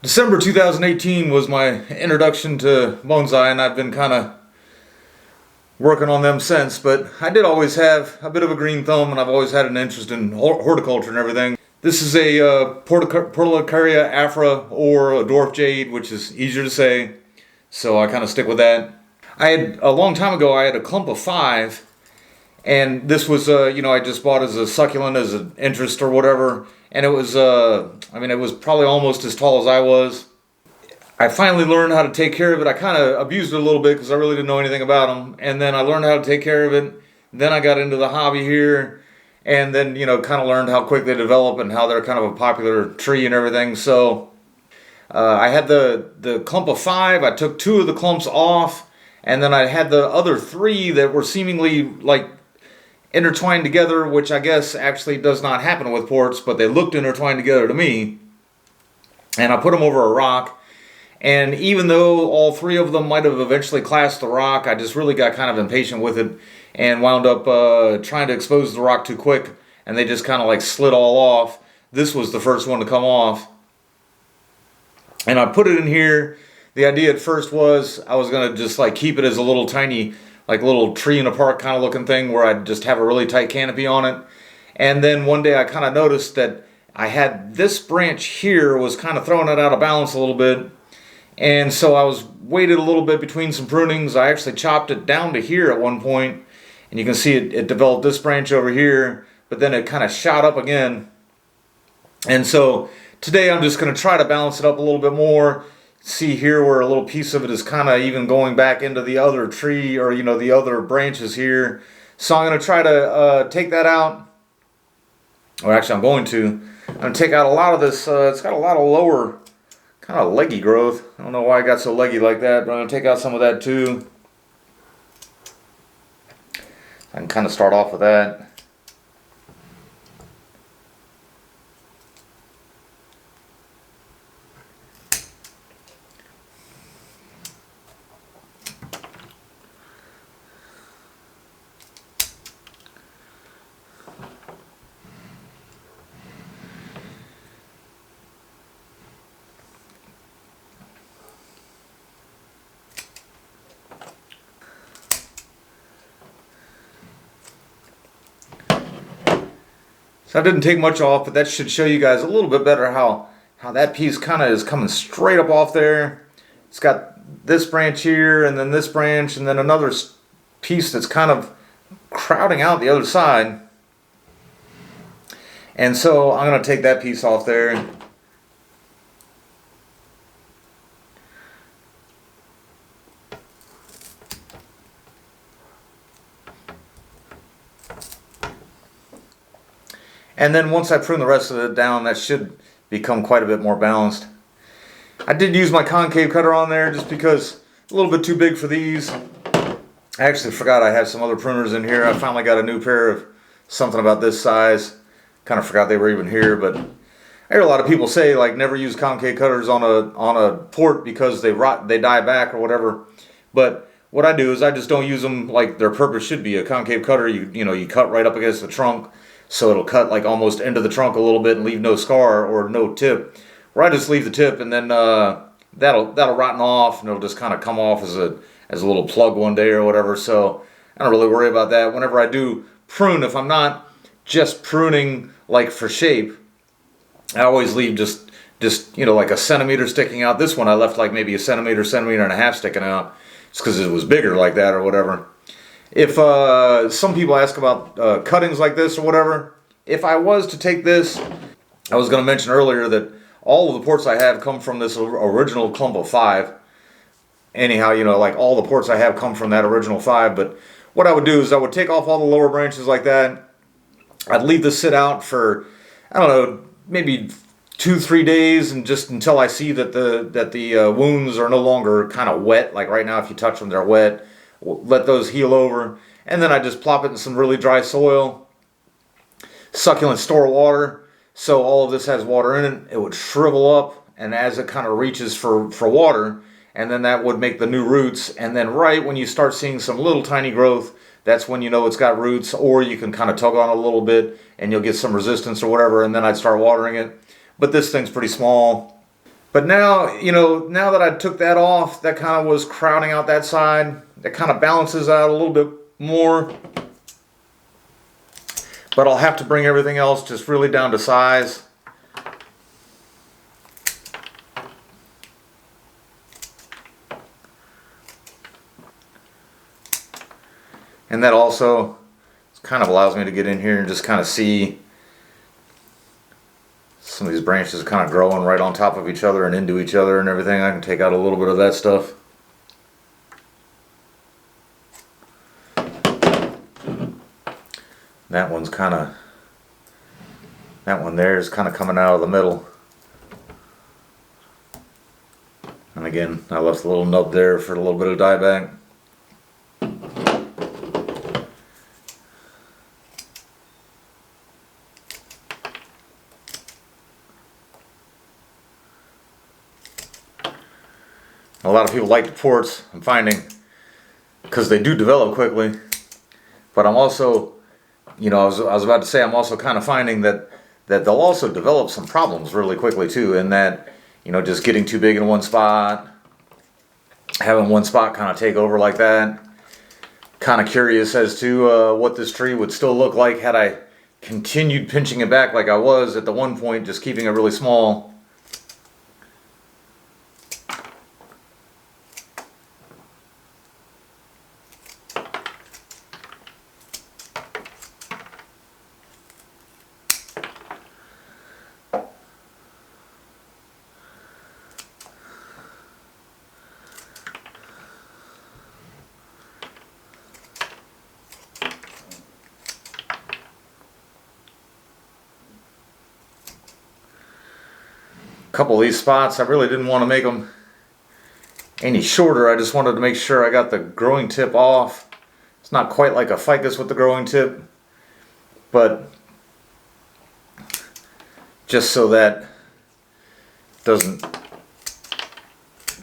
December 2018 was my introduction to bonsai, and I've been kind of working on them since. But I did always have a bit of a green thumb, and I've always had an interest in horticulture and everything. This is a Portulcaria Afra, or a dwarf jade, which is easier to say, so I kind of stick with that. I had, a long time ago, I had a clump of 5, and this was, I just bought as a succulent, as an interest or whatever, and it was, it was probably almost as tall as I was. I finally learned how to take care of it. I kind of abused it a little bit because I really didn't know anything about them, and then I learned how to take care of it. Then I got into the hobby here, and then, kind of learned how quick they develop and how they're kind of a popular tree and everything. So I had the clump of 5. I took 2 of the clumps off, and then I had the other 3 that were seemingly like intertwined together, which I guess actually does not happen with ports, but they looked intertwined together to me. And I put them over a rock, and even though all 3 of them might have eventually clasped the rock, I just really got kind of impatient with it and wound up trying to expose the rock too quick, and they just kind of like slid all off. This was the first one to come off, and I put it in here. The idea at first was I was going to just like keep it as a little tiny, like little tree in a park kind of looking thing where I'd just have a really tight canopy on it. And then one day I kind of noticed that I had this branch here was kind of throwing it out of balance a little bit. And so I was waited a little bit between some prunings. I actually chopped it down to here at one point, and you can see it developed this branch over here, but then it kind of shot up again. And so today I'm just going to try to balance it up a little bit more. See here where a little piece of it is kind of even going back into the other tree, or the other branches here. So I'm going to try to take that out. Or actually I'm going to take out a lot of this. It's got a lot of lower kind of leggy growth. I don't know why I got so leggy like that, but I'm going to take out some of that too. I can kind of start off with that. So I didn't take much off, but that should show you guys a little bit better how that piece kind of is coming straight up off there. It's got this branch here, and then this branch, and then another piece that's kind of crowding out the other side. And so I'm going to take that piece off there. And then once I prune the rest of it down, that should become quite a bit more balanced. I did use my concave cutter on there just because a little bit too big for these. I actually forgot I have some other pruners in here. I finally got a new pair of something about this size. Kind of forgot they were even here, but I hear a lot of people say like never use concave cutters on a port because they die back or whatever. But what I do is I just don't use them like their purpose should be. A concave cutter, you cut right up against the trunk. So it'll cut like almost into the trunk a little bit and leave no scar or no tip. Where I just leave the tip, and then that'll rotten off, and it'll just kind of come off as a little plug one day or whatever. So I don't really worry about that. Whenever I do prune, if I'm not just pruning like for shape, I always leave just like a centimeter sticking out. This one I left like maybe a centimeter and a half sticking out, just because it was bigger like that or whatever. If some people ask about cuttings like this or whatever, if I was to take this, I was going to mention earlier that all of the ports I have come from this original clump of 5. Anyhow, like all the ports I have come from that original 5. But what I would do is I would take off all the lower branches like that. I'd leave this sit out for, I don't know, maybe 2-3 days, and just until I see that the wounds are no longer kind of wet. Like right now, if you touch them, they're wet. Let those heal over, and then I just plop it in some really dry soil. Succulents store water, so all of this has water in it. It would shrivel up, and as it kind of reaches for water, and then that would make the new roots. And then right when you start seeing some little tiny growth, that's when you know it's got roots, or you can kind of tug on it a little bit and you'll get some resistance or whatever, and then I'd start watering it. But this thing's pretty small. But now, you know, now that I took that off, that kind of was crowding out that side. It kind of balances out a little bit more. But I'll have to bring everything else just really down to size. And that also kind of allows me to get in here and just kind of see some of these branches kind of growing right on top of each other and into each other and everything. I can take out a little bit of that stuff. That one's kind of, that one there is kind of coming out of the middle. And again, I left a little nub there for a little bit of dieback. A lot of people like the ports, I'm finding, because they do develop quickly. But I'm also, you know, I was about to say, I'm also kind of finding that they'll also develop some problems really quickly too, in that, you know, just getting too big in one spot, having one spot kind of take over like that. Kind of curious as to what this tree would still look like had I continued pinching it back like I was at the one point, just keeping it really small. Couple of these spots, I really didn't want to make them any shorter. I just wanted to make sure I got the growing tip off. It's not quite like a ficus with the growing tip, but just so that doesn't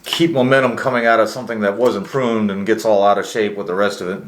keep momentum coming out of something that wasn't pruned and gets all out of shape with the rest of it.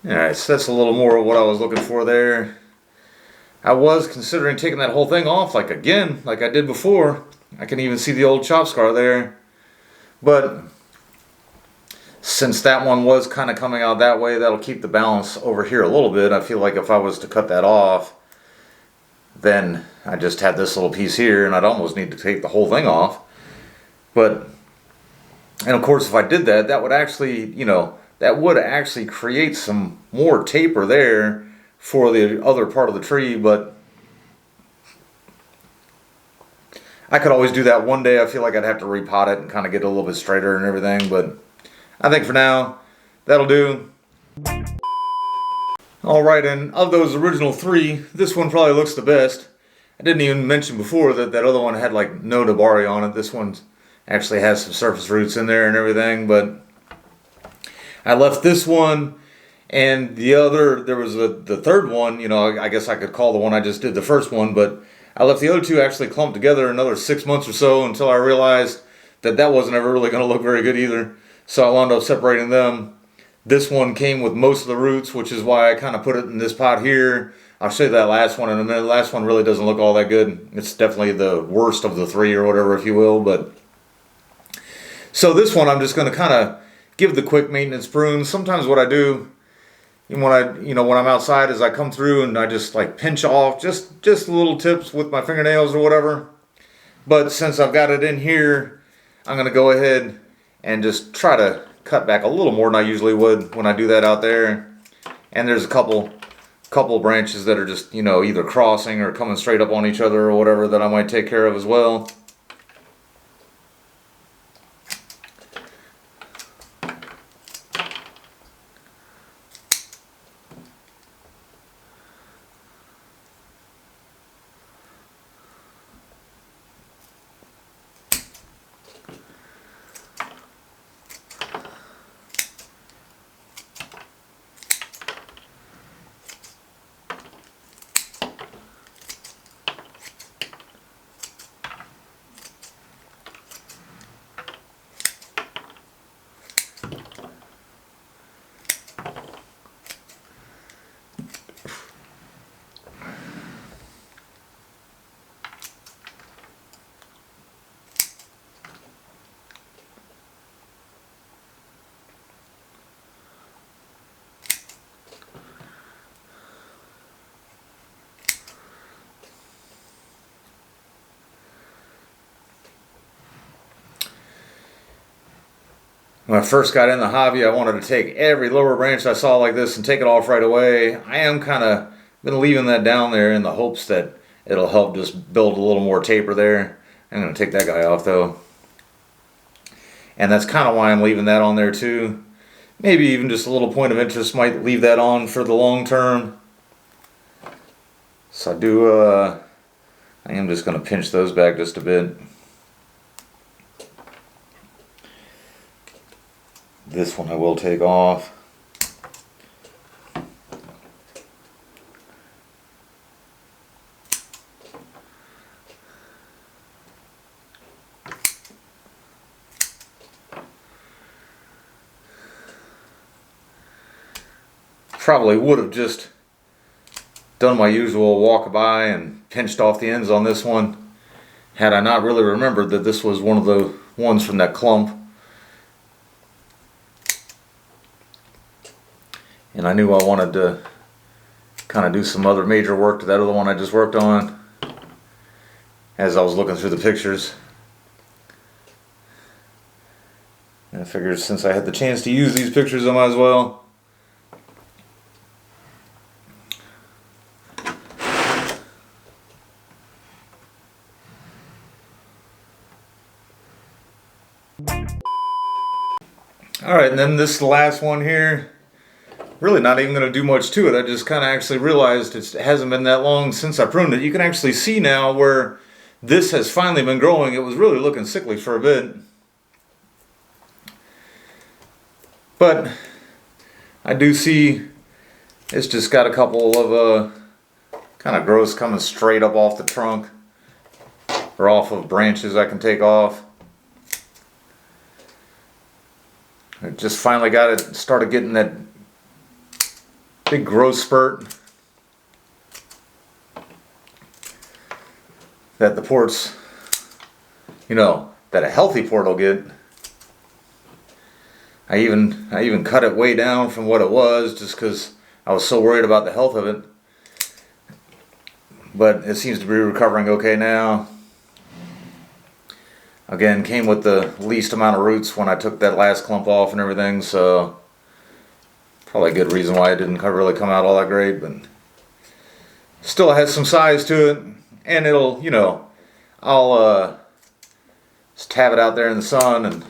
Alright, so that's a little more of what I was looking for there. I was considering taking that whole thing off, like again, like I did before. I can even see the old chop scar there. But since that one was kind of coming out that way, that'll keep the balance over here a little bit. I feel like if I was to cut that off, then I just had this little piece here and I'd almost need to take the whole thing off. But, and of course if I did that, that would actually, you know, that would actually create some more taper there for the other part of the tree, but I could always do that one day. I feel like I'd have to repot it and kind of get it a little bit straighter and everything, but I think for now, that'll do. Alright, and of those original three, this one probably looks the best. I didn't even mention before that that other one had like no nabari on it. This one actually has some surface roots in there and everything, but I left this one and the other, there was the third one, you know, I guess I could call the one I just did the first one, but I left the other two actually clumped together another 6 months or so until I realized that that wasn't ever really going to look very good either. So I wound up separating them. This one came with most of the roots, which is why I kind of put it in this pot here. I'll show you that last one in a minute. The last one really doesn't look all that good. It's definitely the worst of the three or whatever, if you will. But so this one I'm just going to kind of give the quick maintenance prune. Sometimes what I do when I'm outside is I come through and I just like pinch off just little tips with my fingernails or whatever. But since I've got it in here, I'm going to go ahead and just try to cut back a little more than I usually would when I do that out there. And there's a couple branches that are just, you know, either crossing or coming straight up on each other or whatever that I might take care of as well. When I first got in the hobby, I wanted to take every lower branch I saw like this and take it off right away. I am kind of been leaving that down there in the hopes that it'll help just build a little more taper there. I'm going to take that guy off though. And that's kind of why I'm leaving that on there too. Maybe even just a little point of interest, might leave that on for the long term. So I am just going to pinch those back just a bit. This one I will take off. Probably would have just done my usual walkabout and pinched off the ends on this one had I not really remembered that this was one of the ones from that clump. And I knew I wanted to kind of do some other major work to that other one I just worked on as I was looking through the pictures. And I figured since I had the chance to use these pictures, I might as well. Alright, and then this last one here, really not even going to do much to it. I just kind of actually realized it hasn't been that long since I pruned it. You can actually see now where this has finally been growing. It was really looking sickly for a bit. But I do see it's just got a couple of kind of growths coming straight up off the trunk or off of branches I can take off. I just finally got it started getting that big growth spurt that the ports, that a healthy port will get. I even cut it way down from what it was just because I was so worried about the health of it. But it seems to be recovering okay now. Again, came with the least amount of roots when I took that last clump off and everything, so probably a good reason why it didn't really come out all that great, but still has some size to it, and it'll, I'll just tab it out there in the sun and